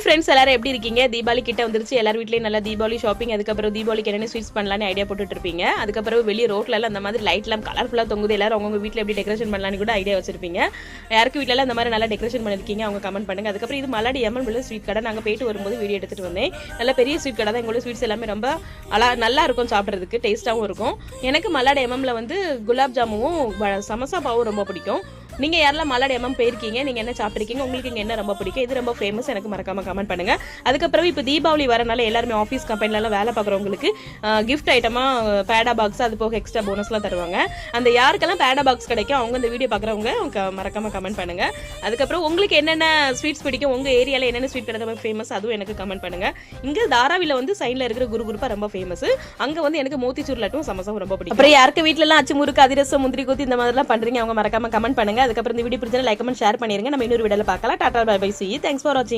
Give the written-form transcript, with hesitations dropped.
Friends எல்லாரும் எப்படி இருக்கீங்க? தீபாவளி கிட்ட வந்துருச்சு. எல்லார் வீட்லயும் நல்லா தீபாவளி ஷாப்பிங், அதுக்கப்புறம் தீபாவளிக்கு என்னென்ன ஸ்வீட்ஸ் பண்ணலாம்னு ஐடியா போட்டுட்டு இருப்பீங்க. அதுக்கப்புறம் வெளியே ரோட்ல எல்லாம் அந்த மாதிரி லைட்லாம் கலர்ஃபுல்லா தொங்குது. எல்லாரும் அவங்க வீட்டில் எப்படி டெக்கரேஷன் பண்ணலாம்னு கூட ஐடியா வச்சிருப்பீங்க. யாருக்கு வீட்டில அந்த மாதிரி நல்லா டெக்கரேஷன் பண்ணிருக்கீங்க அவங்க கமெண்ட் பண்ணுங்க. அதுக்கப்புறம் இது மல்லாடி எம்என் உள்ள ஸ்வீட் கடை. நாங்கள் போயிட்டு வரும்போது வீடியோ எடுத்துட்டு வந்தேன். நல்ல பெரிய ஸ்வீட் கடை தான். எங்களோட ஸ்வீட்ஸ் எல்லாமே ரொம்ப நல்லா இருக்கும், சாப்பிட்றதுக்கு டேஸ்ட்டாகவும் இருக்கும். எனக்கு மல்லாடி எம்எம்ல வந்து குலாப் ஜாமுவும் சமோசா பாவும் ரொம்ப பிடிக்கும். நீங்கள் யாரெல்லாம் மல்லாடி எம்எம் போயிருக்கீங்க, நீங்கள் என்ன சாப்பிட்ருக்கீங்க, உங்களுக்கு இங்கே என்ன ரொம்ப பிடிக்கும், இது ரொம்ப ஃபேமஸ், எனக்கு மறக்காம கமெண்ட் பண்ணுங்க. அதுக்கப்புறம் இப்போ தீபாவளி வரனால எல்லாருமே ஆஃபீஸ் கம்பெனிலலாம் வேலை பார்க்குறவங்களுக்கு கிஃப்ட் ஐட்டமாக பேடா பாக்ஸ், அது போக எக்ஸ்ட்ரா போனஸ்லாம் தருவாங்க. அந்த யாருக்கெல்லாம் பேடா பாக்ஸ் கிடைக்கும் அவங்க இந்த வீடியோ பார்க்குறவங்க மறக்காம கமெண்ட் பண்ணுங்க. அதுக்கப்புறம் உங்களுக்கு என்னென்ன ஸ்வீட்ஸ் பிடிக்கும், உங்கள் ஏரியாவில் என்னென்ன ஸ்வீட் கடை ஃபேமஸ், அதுவும் எனக்கு கமெண்ட் பண்ணுங்க. இங்கே தாராவியில் வந்து சைடில் இருக்கிற குருகுருப்பா ரொம்ப ஃபேமஸ். அங்கே வந்து எனக்கு மோத்திச்சூர் லட்டும் சமோசாவும் ரொம்ப பிடிக்கும். அப்புறம் யாருக்கு வீட்டிலலாம் அச்சு முறுக்கு, அதிரசம், முந்திரி கூத்தி இந்த மாதிரிலாம் பண்ணுறீங்க அவங்க மறக்காம கமெண்ட் பண்ணுங்க. அதுக்கப்புறம் இந்த வீடியோ பிடிச்சா லைக் கமெண்ட் ஷேர் பண்ணிருங்க. நம்ம இன்னொரு வீடியோல பார்க்கலாம். Tata bye bye, see you. Thanks for watching.